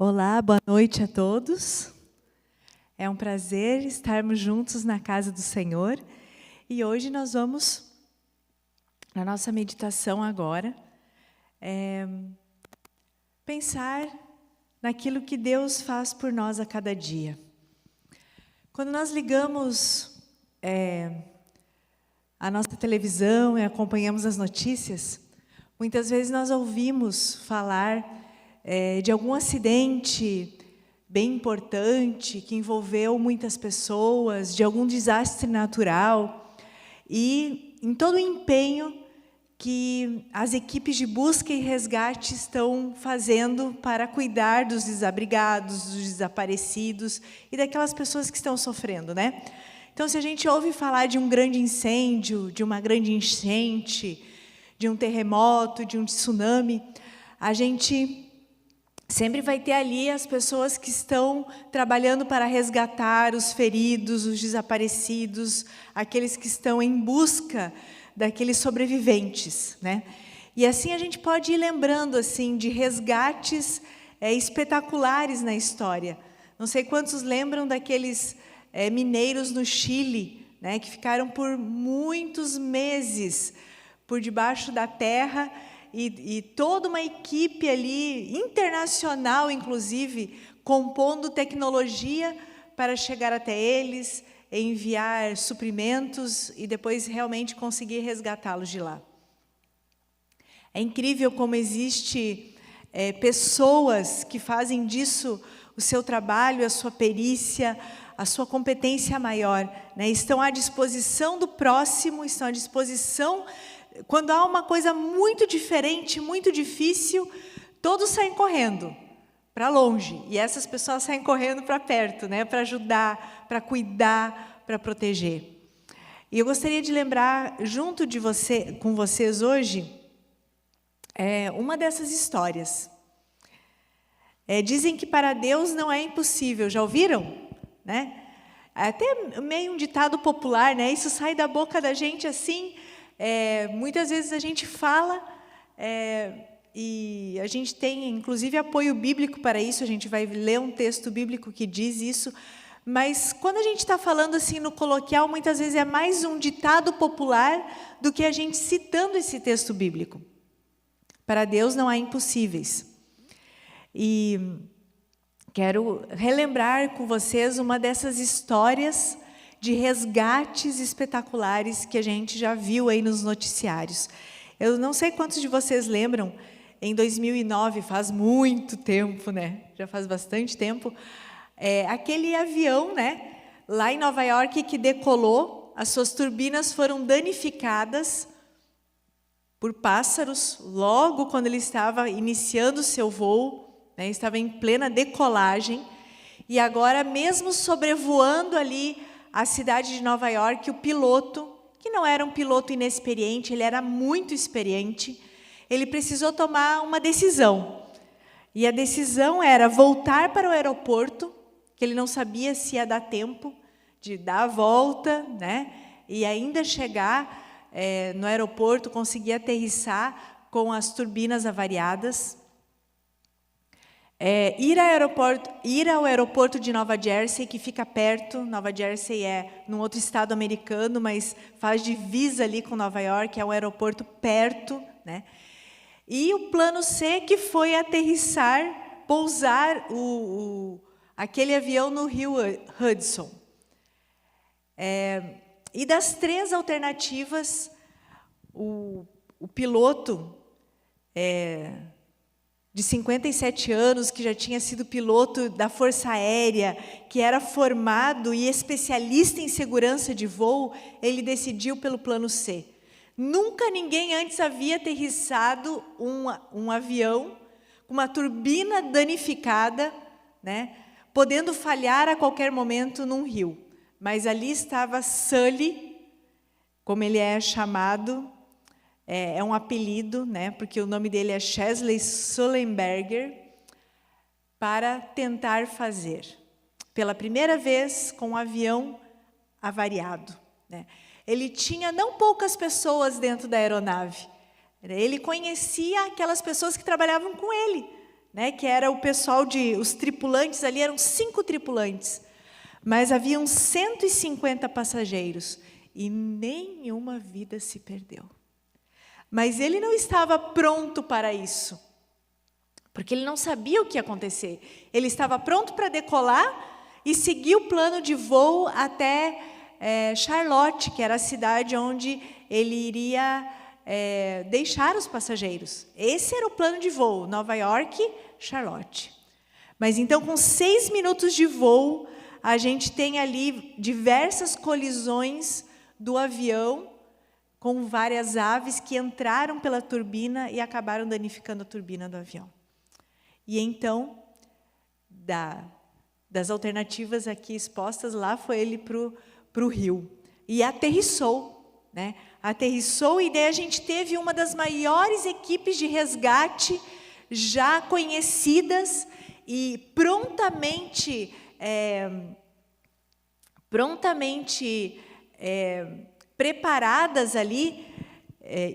Olá, boa noite a todos. É um prazer estarmos juntos na casa do Senhor. E hoje nós vamos, na nossa meditação agora, pensar naquilo que Deus faz por nós a cada dia. Quando nós ligamos a nossa televisão e acompanhamos as notícias, muitas vezes nós ouvimos falar de algum acidente bem importante que envolveu muitas pessoas, de algum desastre natural, e em todo o empenho que as equipes de busca e resgate estão fazendo para cuidar dos desabrigados, dos desaparecidos e daquelas pessoas que estão sofrendo, né? Então, se a gente ouve falar de um grande incêndio, de uma grande enchente, de um terremoto, de um tsunami, a gente sempre vai ter ali as pessoas que estão trabalhando para resgatar os feridos, os desaparecidos, aqueles que estão em busca daqueles sobreviventes, né? E assim a gente pode ir lembrando assim de resgates espetaculares na história. Não sei quantos lembram daqueles mineiros no Chile, né, que ficaram por muitos meses por debaixo da terra. E toda uma equipe ali, internacional inclusive, compondo tecnologia para chegar até eles, enviar suprimentos e depois realmente conseguir resgatá-los de lá. É incrível como existe pessoas que fazem disso o seu trabalho, a sua perícia, a sua competência maior, né? Estão à disposição do próximo, estão à disposição. Quando há uma coisa muito diferente, muito difícil, todos saem correndo para longe. E essas pessoas saem correndo para perto, né? Para ajudar, para cuidar, para proteger. E eu gostaria de lembrar, junto de com vocês hoje, uma dessas histórias. Dizem que para Deus não é impossível. Já ouviram? Né? Até meio um ditado popular, né? Isso sai da boca da gente assim. Muitas vezes a gente fala e a gente tem, inclusive, apoio bíblico para isso. A gente vai ler um texto bíblico que diz isso. Mas, quando a gente está falando assim no coloquial, muitas vezes é mais um ditado popular do que a gente citando esse texto bíblico. Para Deus não há impossíveis. E quero relembrar com vocês uma dessas histórias de resgates espetaculares que a gente já viu aí nos noticiários. Eu não sei quantos de vocês lembram, em 2009, faz muito tempo, né? Já faz bastante tempo, aquele avião, né, lá em Nova York, que decolou, as suas turbinas foram danificadas por pássaros, logo quando ele estava iniciando o seu voo, né, estava em plena decolagem, e agora, mesmo sobrevoando ali a cidade de Nova York, o piloto, que não era um piloto inexperiente, ele era muito experiente, ele precisou tomar uma decisão. E a decisão era voltar para o aeroporto, que ele não sabia se ia dar tempo de dar a volta, né? E ainda chegar no aeroporto, conseguir aterrissar com as turbinas avariadas. Ir ao aeroporto de Nova Jersey, que fica perto. Nova Jersey é num outro estado americano, mas faz divisa ali com Nova York, é um aeroporto perto, né? E o plano C, que foi aterrissar, pousar aquele avião no rio Hudson. E das três alternativas, o piloto de 57 anos, que já tinha sido piloto da Força Aérea, que era formado e especialista em segurança de voo, ele decidiu pelo plano C. Nunca ninguém antes havia aterrissado um avião com uma turbina danificada, né, podendo falhar a qualquer momento num rio. Mas ali estava Sully, como ele é chamado, é um apelido, né, porque o nome dele é Chesley Sullenberger, para tentar fazer, pela primeira vez, com um avião avariado, né. Ele tinha não poucas pessoas dentro da aeronave. Ele conhecia aquelas pessoas que trabalhavam com ele, né, que era o pessoal os tripulantes ali, eram 5 tripulantes, mas haviam 150 passageiros e nenhuma vida se perdeu. Mas ele não estava pronto para isso, porque ele não sabia o que ia acontecer. Ele estava pronto para decolar e seguir o plano de voo até Charlotte, que era a cidade onde ele iria deixar os passageiros. Esse era o plano de voo, Nova York, Charlotte. Mas então, com 6 minutos de voo, a gente tem ali diversas colisões do avião com várias aves que entraram pela turbina e acabaram danificando a turbina do avião. E então, das alternativas aqui expostas, lá foi ele para o rio. E aterrissou, né? Aterrissou, e daí a gente teve uma das maiores equipes de resgate já conhecidas e prontamente preparadas ali,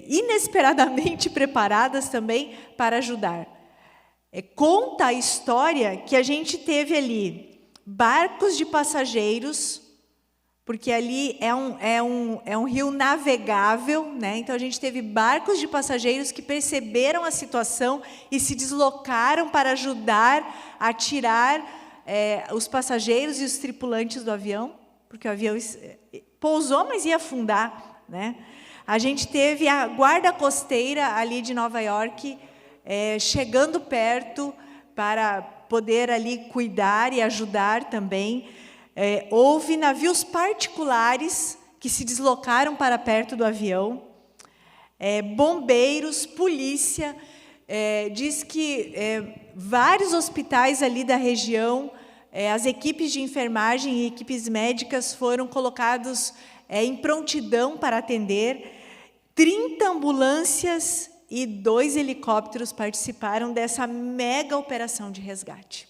inesperadamente preparadas também para ajudar. Conta a história que a gente teve ali barcos de passageiros, porque ali é um rio navegável, né? Então a gente teve barcos de passageiros que perceberam a situação e se deslocaram para ajudar a tirar os passageiros e os tripulantes do avião, porque o avião pousou, mas ia afundar, né? A gente teve a guarda costeira ali de Nova York chegando perto para poder ali cuidar e ajudar também. Houve navios particulares que se deslocaram para perto do avião, bombeiros, polícia. Diz que vários hospitais ali da região, as equipes de enfermagem e equipes médicas foram colocados em prontidão para atender. 30 ambulâncias e 2 helicópteros participaram dessa mega operação de resgate.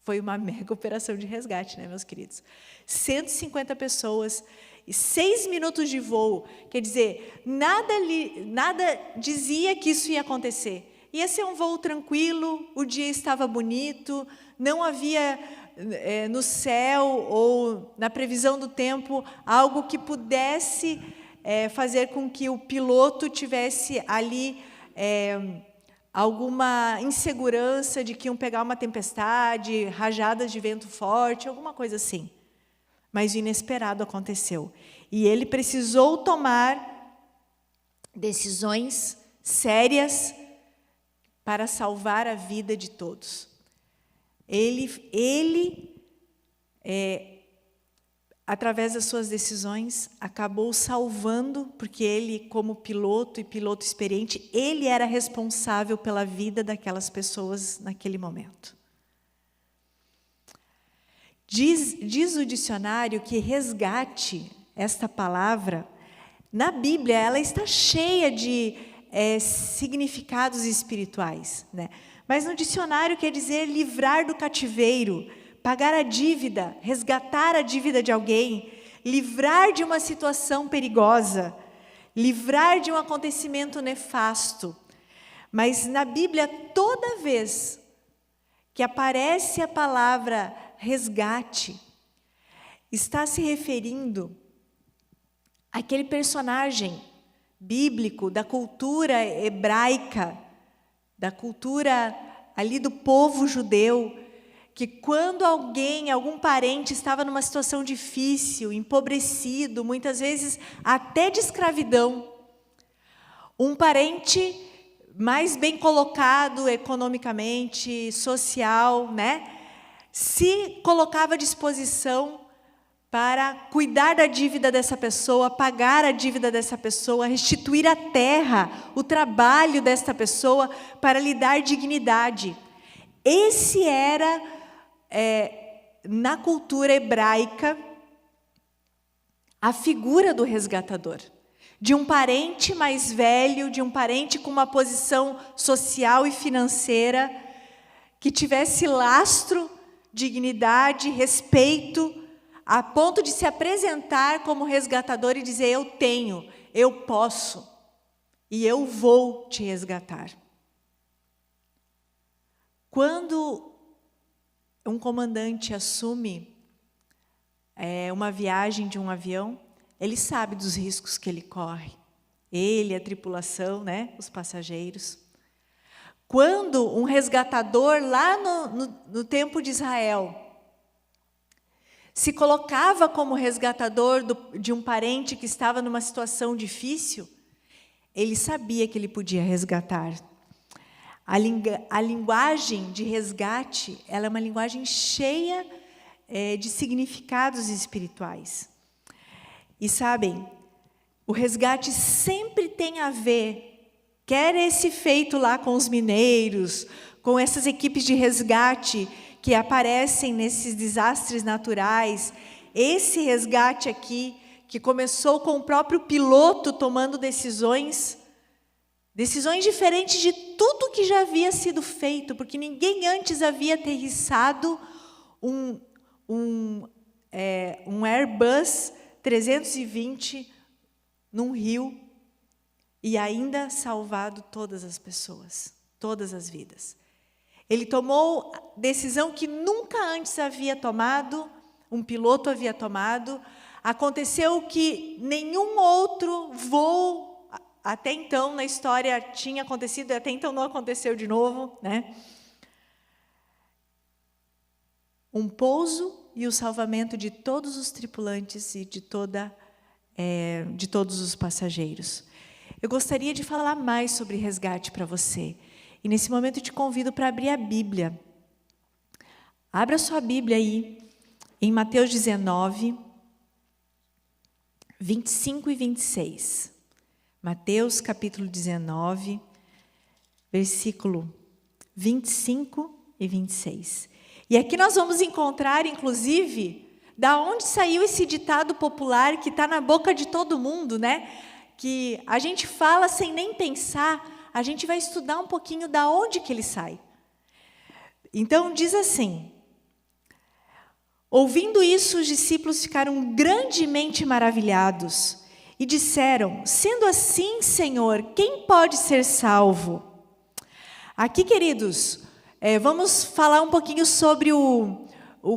Foi uma mega operação de resgate, né, meus queridos? 150 pessoas e 6 minutos de voo. Quer dizer, nada dizia que isso ia acontecer. Ia ser um voo tranquilo, o dia estava bonito, não havia no céu ou na previsão do tempo algo que pudesse fazer com que o piloto tivesse ali alguma insegurança de que iam pegar uma tempestade, rajadas de vento forte, alguma coisa assim. Mas o inesperado aconteceu. E ele precisou tomar decisões sérias para salvar a vida de todos. Através das suas decisões, acabou salvando, porque ele, como piloto e piloto experiente, ele era responsável pela vida daquelas pessoas naquele momento. Diz o dicionário que resgate, esta palavra, na Bíblia, ela está cheia de significados espirituais, né? Mas no dicionário quer dizer livrar do cativeiro, pagar a dívida, resgatar a dívida de alguém, livrar de uma situação perigosa, livrar de um acontecimento nefasto. Mas na Bíblia, toda vez que aparece a palavra resgate, está se referindo àquele personagem bíblico da cultura hebraica, da cultura ali do povo judeu, que quando algum parente estava numa situação difícil, empobrecido, muitas vezes até de escravidão, um parente mais bem colocado economicamente, social, né, se colocava à disposição para cuidar da dívida dessa pessoa, pagar a dívida dessa pessoa, restituir a terra, o trabalho desta pessoa, para lhe dar dignidade. Esse era, na cultura hebraica, a figura do resgatador. De um parente mais velho, de um parente com uma posição social e financeira, que tivesse lastro, dignidade, respeito, a ponto de se apresentar como resgatador e dizer: eu tenho, eu posso, e eu vou te resgatar. Quando um comandante assume uma viagem de um avião, ele sabe dos riscos que ele corre. Ele, a tripulação, né, os passageiros. Quando um resgatador lá no tempo de Israel se colocava como resgatador de um parente que estava numa situação difícil, ele sabia que ele podia resgatar. A linguagem de resgate, ela é uma linguagem cheia de significados espirituais. E sabem, o resgate sempre tem a ver, quer esse feito lá com os mineiros, com essas equipes de resgate que aparecem nesses desastres naturais, esse resgate aqui, que começou com o próprio piloto tomando decisões diferentes de tudo que já havia sido feito, porque ninguém antes havia aterrissado um Airbus 320 num rio e ainda salvado todas as pessoas, todas as vidas. Ele tomou decisão que nunca antes havia tomado, um piloto havia tomado. Aconteceu que nenhum outro voo até então na história tinha acontecido, e até então não aconteceu de novo, né? Um pouso e o salvamento de todos os tripulantes e de todos os passageiros. Eu gostaria de falar mais sobre resgate para você. E nesse momento eu te convido para abrir a Bíblia. Abra sua Bíblia aí, em Mateus 19, 25 e 26. Mateus capítulo 19, versículo 25 e 26. E aqui nós vamos encontrar, inclusive, da onde saiu esse ditado popular que está na boca de todo mundo, né? Que a gente fala sem nem pensar, a gente vai estudar um pouquinho da onde que ele sai. Então, diz assim: ouvindo isso, os discípulos ficaram grandemente maravilhados e disseram: sendo assim, Senhor, quem pode ser salvo? Aqui, queridos, vamos falar um pouquinho sobre o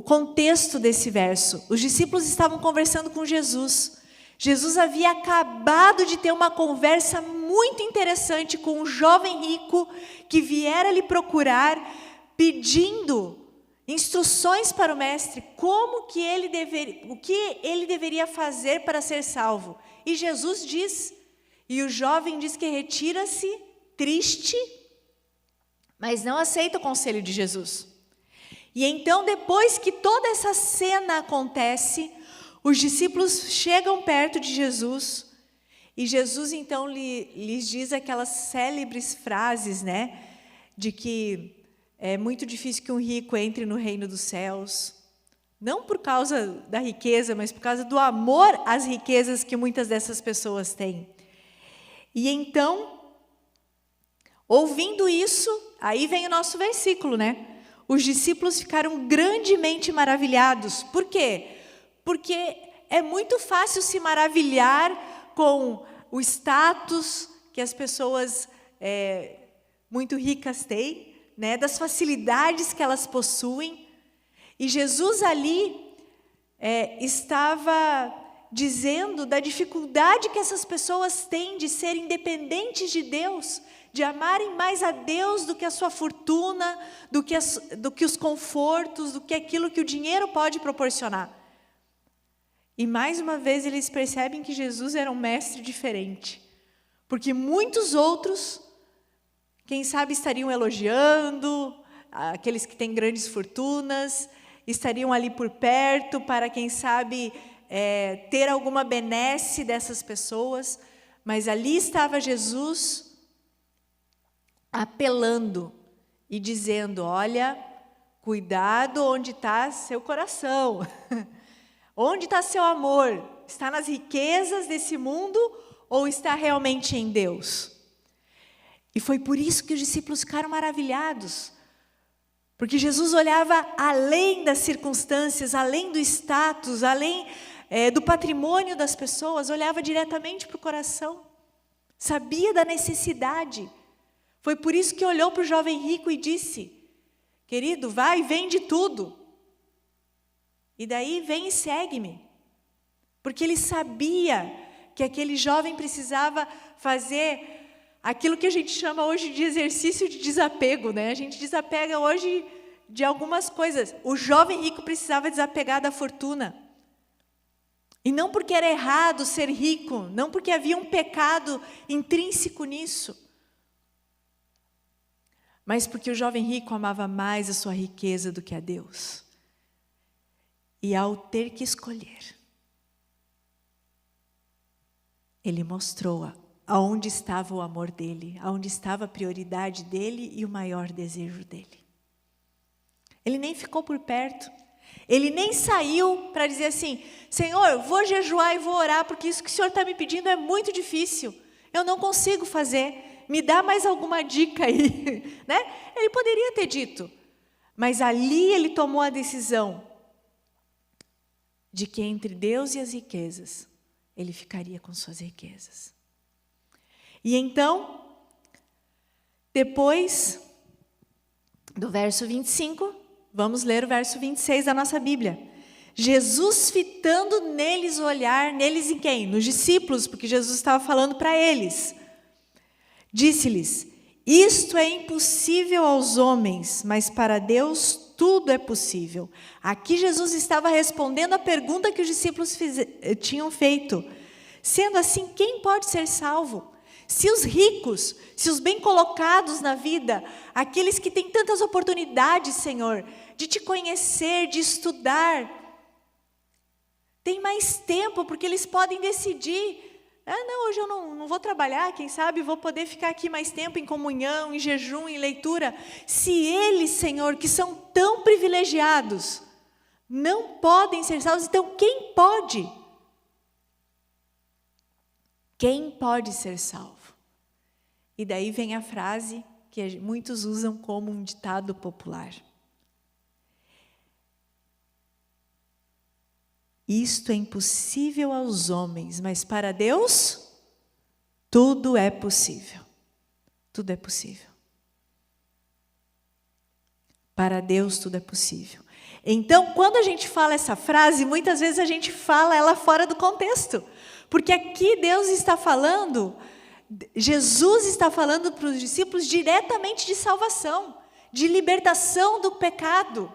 contexto desse verso. Os discípulos estavam conversando com Jesus. Jesus havia acabado de ter uma conversa muito interessante com um jovem rico que viera lhe procurar, pedindo instruções para o mestre, o que ele deveria fazer para ser salvo. E Jesus diz, e o jovem diz que retira-se triste, mas não aceita o conselho de Jesus. E então, depois que toda essa cena acontece, os discípulos chegam perto de Jesus, e Jesus então lhes diz aquelas célebres frases, né? De que é muito difícil que um rico entre no reino dos céus. Não por causa da riqueza, mas por causa do amor às riquezas que muitas dessas pessoas têm. E então, ouvindo isso, aí vem o nosso versículo, né? Os discípulos ficaram grandemente maravilhados. Por quê? Porque é muito fácil se maravilhar com o status que as pessoas muito ricas têm, né, das facilidades que elas possuem. E Jesus ali estava dizendo da dificuldade que essas pessoas têm de serem independentes de Deus, de amarem mais a Deus do que a sua fortuna, do que os confortos, do que aquilo que o dinheiro pode proporcionar. E mais uma vez eles percebem que Jesus era um mestre diferente, porque muitos outros, quem sabe, estariam elogiando, aqueles que têm grandes fortunas, estariam ali por perto para, quem sabe, ter alguma benesse dessas pessoas, mas ali estava Jesus apelando e dizendo: olha, cuidado onde está seu coração. Onde está seu amor? Está nas riquezas desse mundo ou está realmente em Deus? E foi por isso que os discípulos ficaram maravilhados. Porque Jesus olhava além das circunstâncias, além do status, além do patrimônio das pessoas, olhava diretamente para o coração. Sabia da necessidade. Foi por isso que olhou para o jovem rico e disse: Querido, vai, vende tudo. E daí vem e segue-me. Porque ele sabia que aquele jovem precisava fazer aquilo que a gente chama hoje de exercício de desapego, né? A gente desapega hoje de algumas coisas. O jovem rico precisava desapegar da fortuna. E não porque era errado ser rico, não porque havia um pecado intrínseco nisso, mas porque o jovem rico amava mais a sua riqueza do que a Deus. E ao ter que escolher, ele mostrou aonde estava o amor dele, aonde estava a prioridade dele e o maior desejo dele. Ele nem ficou por perto. Ele nem saiu para dizer assim, Senhor, eu vou jejuar e vou orar, porque isso que o Senhor está me pedindo é muito difícil. Eu não consigo fazer. Me dá mais alguma dica aí. Né? Ele poderia ter dito. Mas ali ele tomou a decisão de que entre Deus e as riquezas, ele ficaria com suas riquezas. E então, depois do verso 25, vamos ler o verso 26 da nossa Bíblia. Jesus fitando neles o olhar, neles em quem? Nos discípulos, porque Jesus estava falando para eles. Disse-lhes, isto é impossível aos homens, mas para Deus tudo é possível. Aqui Jesus estava respondendo a pergunta que os discípulos tinham feito. Sendo assim, quem pode ser salvo? Se os ricos, se os bem colocados na vida, aqueles que têm tantas oportunidades, Senhor, de te conhecer, de estudar, têm mais tempo, porque eles podem decidir, não, hoje eu não vou trabalhar, quem sabe vou poder ficar aqui mais tempo em comunhão, em jejum, em leitura. Se eles, Senhor, que são tão privilegiados, não podem ser salvos, então quem pode? Quem pode ser salvo? E daí vem a frase que muitos usam como um ditado popular. Isto é impossível aos homens, mas para Deus, tudo é possível. Tudo é possível. Para Deus, tudo é possível. Então, quando a gente fala essa frase, muitas vezes a gente fala ela fora do contexto. Porque aqui Deus está falando, Jesus está falando para os discípulos diretamente de salvação, de libertação do pecado,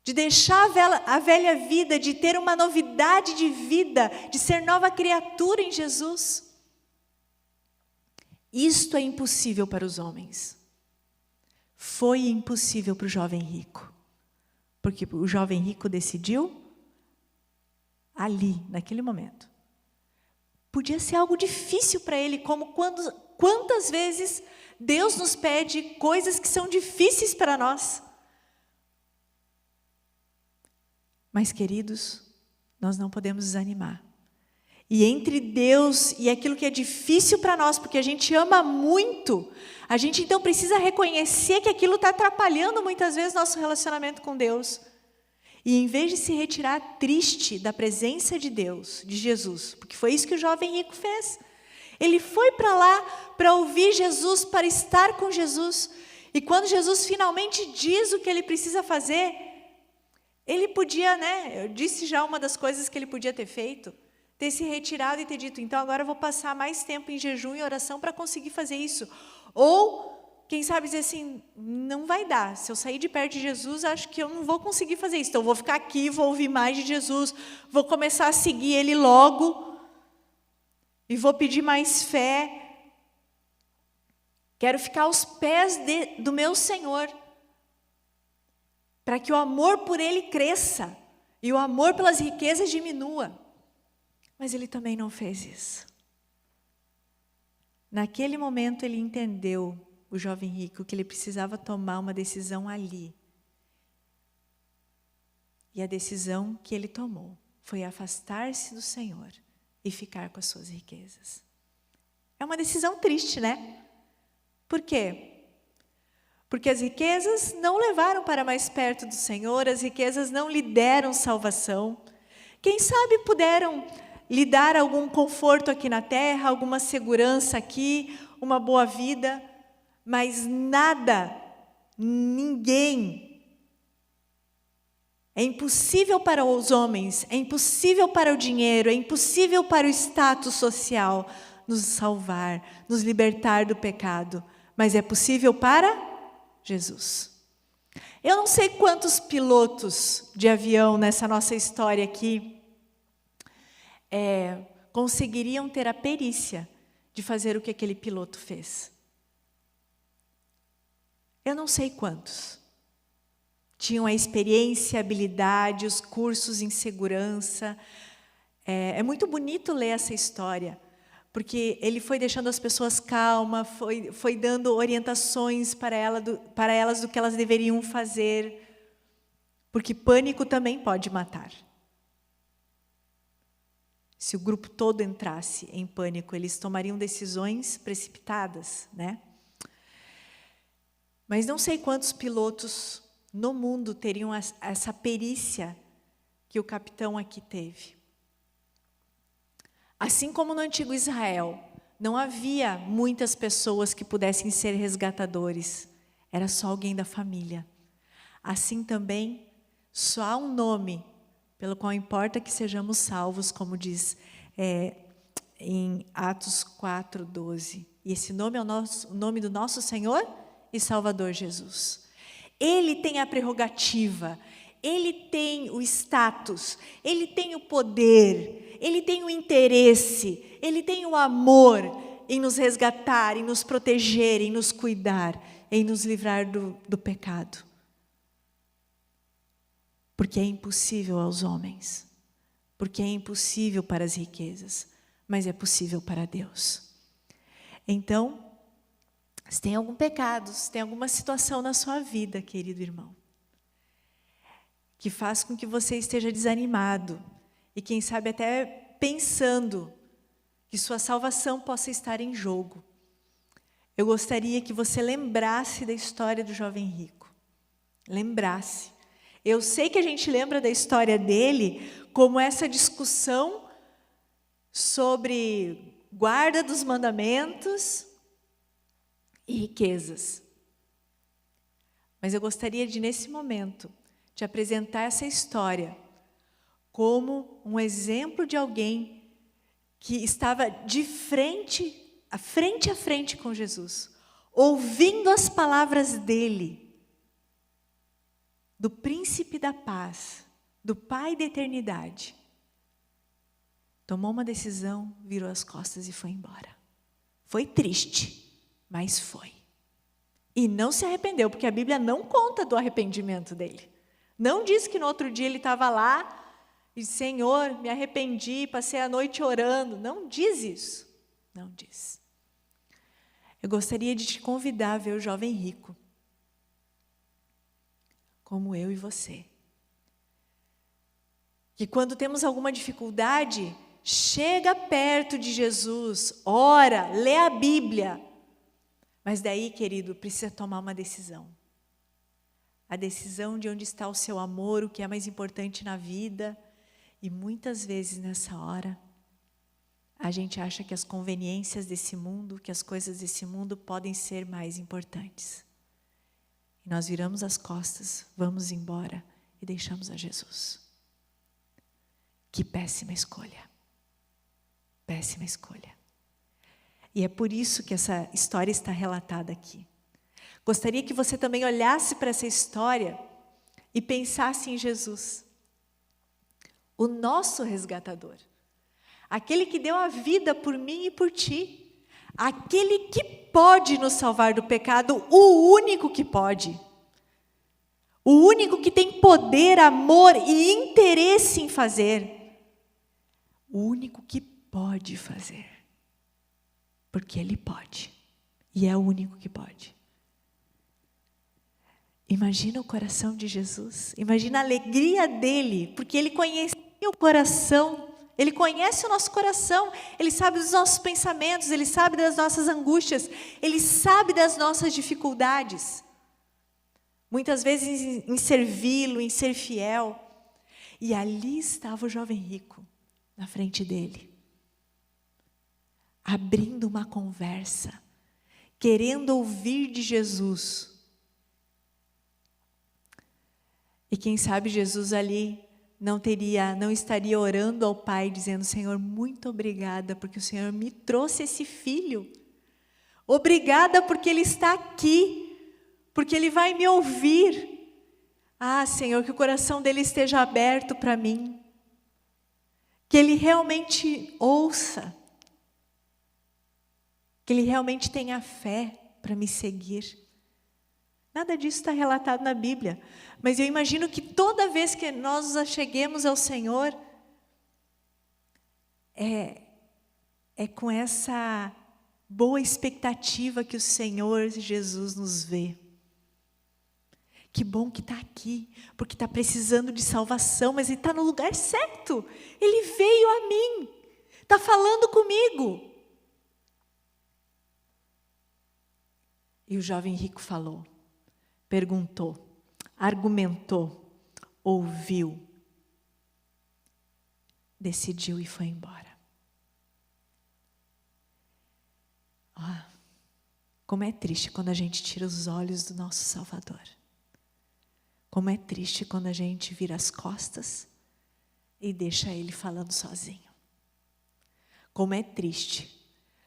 de deixar a velha vida, de ter uma novidade de vida, de ser nova criatura em Jesus. Isto é impossível para os homens. Foi impossível para o jovem rico, porque o jovem rico decidiu ali, naquele momento. Podia ser algo difícil para ele, como quantas vezes Deus nos pede coisas que são difíceis para nós. Mas, queridos, nós não podemos desanimar. E entre Deus e aquilo que é difícil para nós, porque a gente ama muito, a gente então precisa reconhecer que aquilo está atrapalhando muitas vezes nosso relacionamento com Deus. E em vez de se retirar triste da presença de Deus, de Jesus, porque foi isso que o jovem rico fez. Ele foi para lá para ouvir Jesus, para estar com Jesus. E quando Jesus finalmente diz o que ele precisa fazer, ele podia, eu disse já uma das coisas que ele podia ter feito, ter se retirado e ter dito, então agora eu vou passar mais tempo em jejum e oração para conseguir fazer isso. Ou, quem sabe dizer assim, não vai dar, se eu sair de perto de Jesus, acho que eu não vou conseguir fazer isso, então eu vou ficar aqui, vou ouvir mais de Jesus, vou começar a seguir Ele logo, e vou pedir mais fé, quero ficar aos pés do meu Senhor, para que o amor por Ele cresça, e o amor pelas riquezas diminua. Mas ele também não fez isso. Naquele momento ele entendeu, o jovem rico, que ele precisava tomar uma decisão ali. E a decisão que ele tomou foi afastar-se do Senhor e ficar com as suas riquezas. É uma decisão triste, né? Por quê? Porque as riquezas não levaram para mais perto do Senhor, as riquezas não lhe deram salvação. Quem sabe puderam lhe dar algum conforto aqui na terra, alguma segurança aqui, uma boa vida, mas nada ninguém. É impossível para os homens, é impossível para o dinheiro, é impossível para o status social nos salvar, nos libertar do pecado, mas é possível para Jesus. Eu não sei quantos pilotos de avião nessa nossa história aqui conseguiriam ter a perícia de fazer o que aquele piloto fez. Eu não sei quantos. Tinham a experiência, a habilidade, os cursos em segurança. É muito bonito ler essa história, porque ele foi deixando as pessoas calmas, foi dando orientações para elas do que elas deveriam fazer, porque pânico também pode matar. Se o grupo todo entrasse em pânico, eles tomariam decisões precipitadas, né? Mas não sei quantos pilotos no mundo teriam essa perícia que o capitão aqui teve. Assim como no antigo Israel, não havia muitas pessoas que pudessem ser resgatadores. Era só alguém da família. Assim também, só há um nome pelo qual importa que sejamos salvos, como diz em Atos 4:12. E esse nome é o nome do nosso Senhor e Salvador Jesus. Ele tem a prerrogativa, Ele tem o status, Ele tem o poder, Ele tem o interesse, Ele tem o amor em nos resgatar, em nos proteger, em nos cuidar, em nos livrar do pecado. Porque é impossível aos homens, porque é impossível para as riquezas, mas é possível para Deus. Então, se tem algum pecado, se tem alguma situação na sua vida, querido irmão, que faz com que você esteja desanimado e quem sabe até pensando que sua salvação possa estar em jogo, eu gostaria que você lembrasse da história do jovem rico. Lembrasse. Eu sei que a gente lembra da história dele como essa discussão sobre guarda dos mandamentos e riquezas. Mas eu gostaria de, nesse momento, te apresentar essa história como um exemplo de alguém que estava de frente a frente com Jesus, ouvindo as palavras dele, do príncipe da paz, do Pai da eternidade. Tomou uma decisão, virou as costas e foi embora. Foi triste, mas foi. E não se arrependeu, porque a Bíblia não conta do arrependimento dele. Não diz que no outro dia ele estava lá e disse: Senhor, me arrependi, passei a noite orando. Não diz isso. Não diz. Eu gostaria de te convidar a ver o jovem rico, como eu e você. Que quando temos alguma dificuldade, chega perto de Jesus, ora, lê a Bíblia. Mas daí, querido, precisa tomar uma decisão. A decisão de onde está o seu amor, o que é mais importante na vida. E muitas vezes nessa hora, a gente acha que as conveniências desse mundo, que as coisas desse mundo podem ser mais importantes. E nós viramos as costas, vamos embora e deixamos a Jesus. Que péssima escolha. Péssima escolha. E é por isso que essa história está relatada aqui. Gostaria que você também olhasse para essa história e pensasse em Jesus, o nosso resgatador, aquele que deu a vida por mim e por ti, aquele que pode nos salvar do pecado, o único que pode, o único que tem poder, amor e interesse em fazer, o único que pode fazer, porque Ele pode, e é o único que pode. Imagina o coração de Jesus, imagina a alegria dele, porque Ele conhecia o coração, Ele conhece o nosso coração, Ele sabe dos nossos pensamentos, Ele sabe das nossas angústias, Ele sabe das nossas dificuldades. Muitas vezes em servi-lo, em ser fiel. E ali estava o jovem rico, na frente dele, abrindo uma conversa, querendo ouvir de Jesus E quem sabe Jesus ali não estaria orando ao Pai, dizendo: Senhor, muito obrigada, porque o Senhor me trouxe esse filho. Obrigada porque ele está aqui, porque ele vai me ouvir. Ah, Senhor, que o coração dele esteja aberto para mim. Que ele realmente ouça. Que ele realmente tenha fé para me seguir. Nada disso está relatado na Bíblia. Mas eu imagino que toda vez que nós nos acheguemos ao Senhor, é com essa boa expectativa que o Senhor Jesus nos vê. Que bom que está aqui, porque está precisando de salvação, mas ele está no lugar certo. Ele veio a mim, está falando comigo. E o jovem rico falou, perguntou, argumentou, ouviu, decidiu e foi embora. Como é triste quando a gente tira os olhos do nosso Salvador. Como é triste quando a gente vira as costas e deixa Ele falando sozinho. Como é triste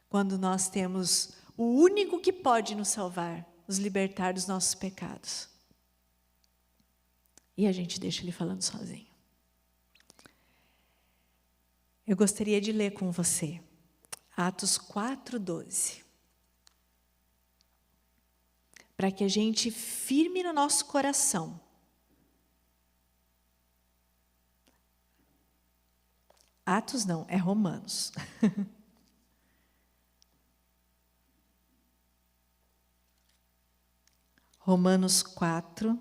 quando nós temos o único que pode nos salvar, nos libertar dos nossos pecados. E a gente deixa Ele falando sozinho. Eu gostaria de ler com você Atos 4:12. Para que a gente firme no nosso coração. Atos não, é Romanos. Romanos 4.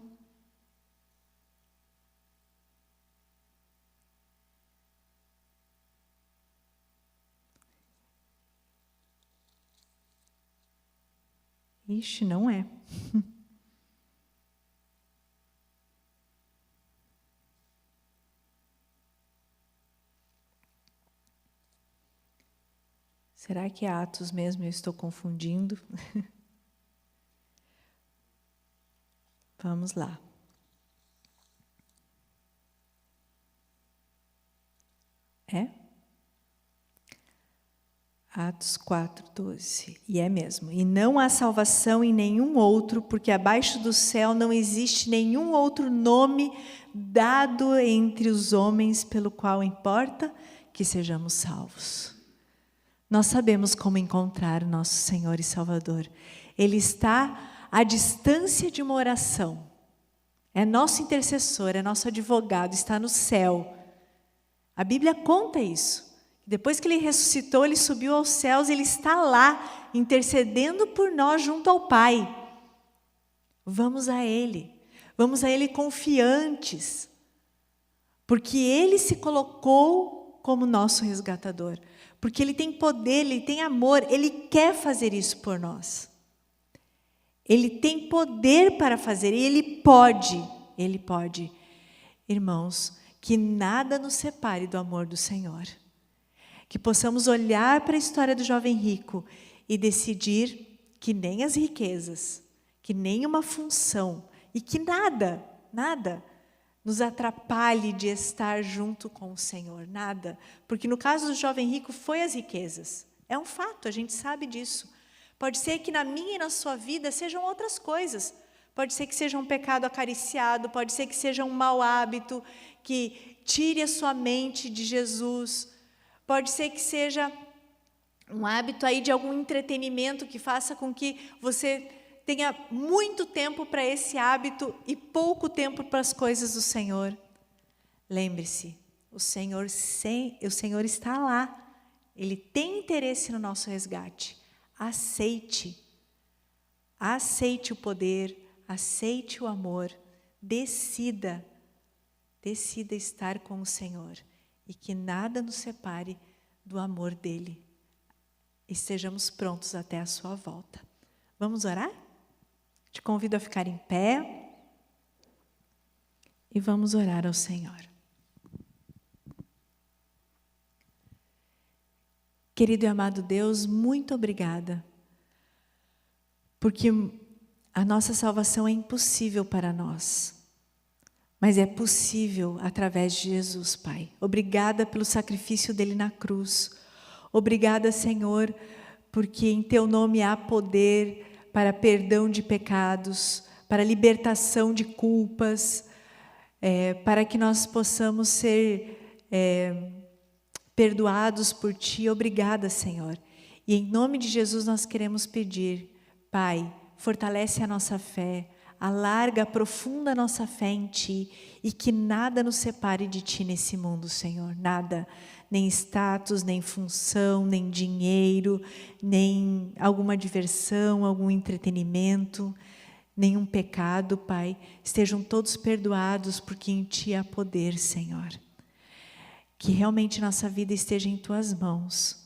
Ixi, não é. Será que é Atos mesmo? Eu estou confundindo. Vamos lá. É? Atos 4:12. E é mesmo. E não há salvação em nenhum outro, porque abaixo do céu não existe nenhum outro nome dado entre os homens pelo qual importa que sejamos salvos. Nós sabemos como encontrar o nosso Senhor e Salvador. Ele está à distância de uma oração. É nosso intercessor, é nosso advogado, está no céu. A Bíblia conta isso. Depois que Ele ressuscitou, Ele subiu aos céus, Ele está lá, intercedendo por nós junto ao Pai. Vamos a Ele confiantes, porque Ele se colocou como nosso resgatador. Porque Ele tem poder, Ele tem amor, Ele quer fazer isso por nós. Ele tem poder para fazer, e Ele pode. Irmãos, que nada nos separe do amor do Senhor. Que possamos olhar para a história do jovem rico e decidir que nem as riquezas, que nem uma função, e que nada nos atrapalhe de estar junto com o Senhor, nada. Porque no caso do jovem rico foi as riquezas. É um fato, a gente sabe disso. Pode ser que na minha e na sua vida sejam outras coisas. Pode ser que seja um pecado acariciado, pode ser que seja um mau hábito que tire a sua mente de Jesus. Pode ser que seja um hábito aí de algum entretenimento que faça com que você tenha muito tempo para esse hábito e pouco tempo para as coisas do Senhor. Lembre-se, o Senhor está lá. Ele tem interesse no nosso resgate. Aceite o poder, aceite o amor. Decida estar com o Senhor e que nada nos separe do amor dele. Estejamos prontos até a sua volta. Vamos orar? Te convido a ficar em pé e vamos orar ao Senhor. Querido e amado Deus, muito obrigada, porque a nossa salvação é impossível para nós. Mas é possível através de Jesus, Pai. Obrigada pelo sacrifício dele na cruz. Obrigada, Senhor, porque em teu nome há poder para perdão de pecados, para libertação de culpas, para que nós possamos ser perdoados por ti. Obrigada, Senhor. E em nome de Jesus nós queremos pedir, Pai, fortalece a nossa fé, alarga, aprofunda a nossa fé em ti, e que nada nos separe de ti nesse mundo, Senhor. Nada, nem status, nem função, nem dinheiro, nem alguma diversão, algum entretenimento, nenhum pecado, Pai. Estejam todos perdoados, porque em ti há poder, Senhor. Que realmente nossa vida esteja em tuas mãos,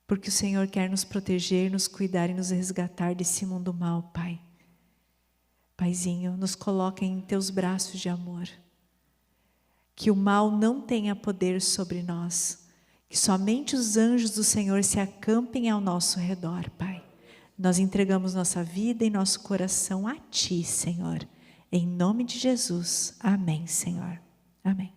porque o Senhor quer nos proteger, nos cuidar e nos resgatar desse mundo mau, Pai. Paizinho, nos coloca em teus braços de amor. Que o mal não tenha poder sobre nós. Que somente os anjos do Senhor se acampem ao nosso redor, Pai. Nós entregamos nossa vida e nosso coração a ti, Senhor. Em nome de Jesus. Amém, Senhor. Amém.